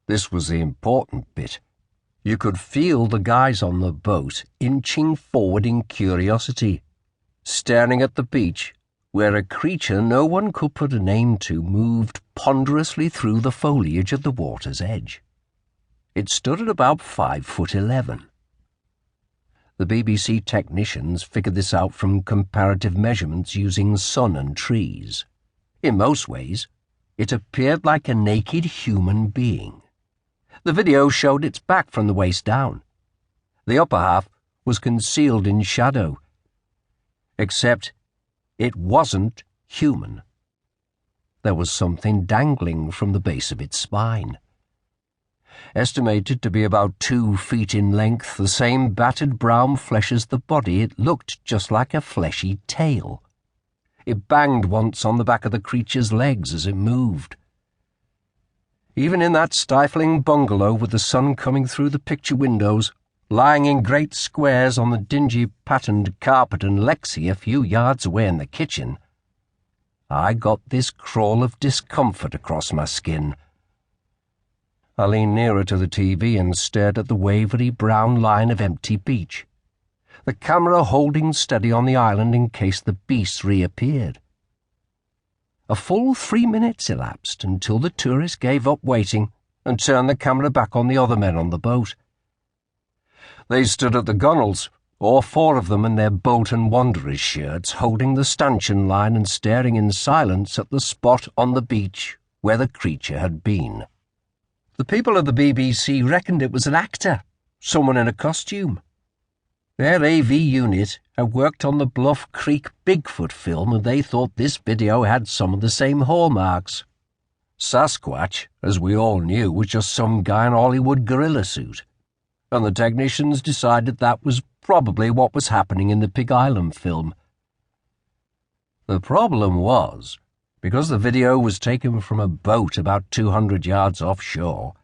This was the important bit. You could feel the guys on the boat inching forward in curiosity, staring at the beach where a creature no one could put a name to moved ponderously through the foliage at the water's edge. It stood at about 5'11". The BBC technicians figured this out from comparative measurements using sun and trees. In most ways, it appeared like a naked human being. The video showed its back from the waist down. The upper half was concealed in shadow. Except it wasn't human. There was something dangling from the base of its spine. Estimated to be about 2 feet in length, the same battered brown flesh as the body, it looked just like a fleshy tail. It banged once on the back of the creature's legs as it moved. Even in that stifling bungalow with the sun coming through the picture windows, lying in great squares on the dingy patterned carpet, and Lexi a few yards away in the kitchen, I got this crawl of discomfort across my skin. I leaned nearer to the TV and stared at the wavery brown line of empty beach, the camera holding steady on the island in case the beast reappeared. A full 3 minutes elapsed until the tourist gave up waiting and turned the camera back on the other men on the boat. They stood at the gunwales, all 4 of them in their Bolton Wanderers shirts, holding the stanchion line and staring in silence at the spot on the beach where the creature had been. The people of the BBC reckoned it was an actor, someone in a costume. Their AV unit had worked on the Bluff Creek Bigfoot film, and they thought this video had some of the same hallmarks. Sasquatch, as we all knew, was just some guy in a Hollywood gorilla suit, and the technicians decided that was probably what was happening in the Pig Island film. The problem was, because the video was taken from a boat about 200 yards offshore,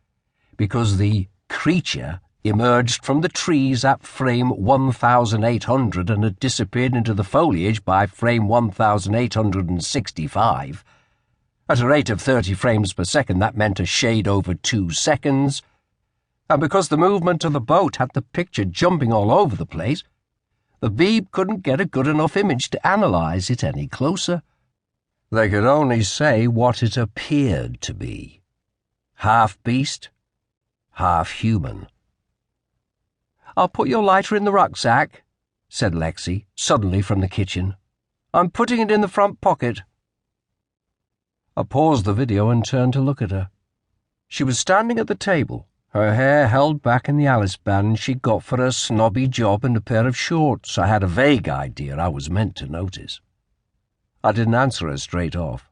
because the creature emerged from the trees at frame 1800 and had disappeared into the foliage by frame 1865. At a rate of 30 frames per second, that meant a shade over 2 seconds. And because the movement of the boat had the picture jumping all over the place, the Beeb couldn't get a good enough image to analyze it any closer. They could only say what it appeared to be. Half beast, half human. "I'll put your lighter in the rucksack," said Lexi, suddenly from the kitchen. "I'm putting it in the front pocket." I paused the video and turned to look at her. She was standing at the table, her hair held back in the Alice band she got for her snobby job and a pair of shorts I had a vague idea I was meant to notice. I didn't answer her straight off.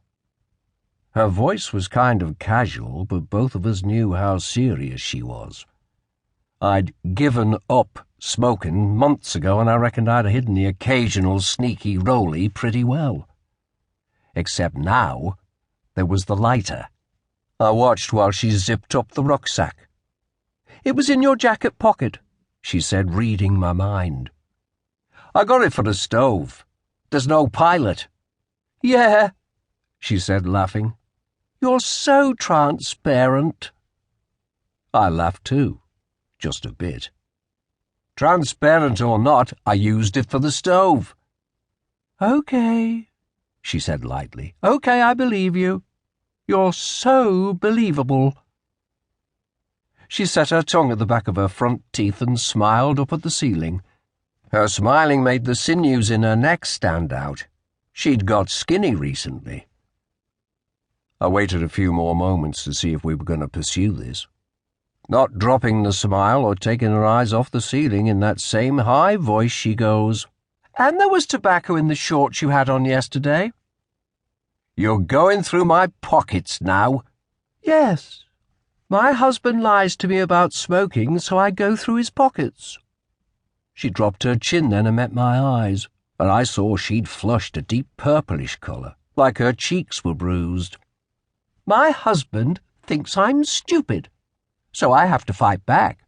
Her voice was kind of casual, but both of us knew how serious she was. I'd given up smoking months ago, and I reckoned I'd hidden the occasional sneaky rolly pretty well. Except now, there was the lighter. I watched while she zipped up the rucksack. "It was in your jacket pocket," she said, reading my mind. "I got it for the stove. There's no pilot." "Yeah," she said, laughing. "You're so transparent." I laughed too. Just a bit. "Transparent or not, I used it for the stove." "Okay," she said lightly. "Okay, I believe you. You're so believable." She set her tongue at the back of her front teeth and smiled up at the ceiling. Her smiling made the sinews in her neck stand out. She'd got skinny recently. I waited a few more moments to see if we were going to pursue this. Not dropping the smile or taking her eyes off the ceiling, in that same high voice she goes, "And there was tobacco in the shorts you had on yesterday." "You're going through my pockets now." "Yes. My husband lies to me about smoking, so I go through his pockets." She dropped her chin then and met my eyes, and I saw she'd flushed a deep purplish colour, like her cheeks were bruised. "My husband thinks I'm stupid, so I have to fight back.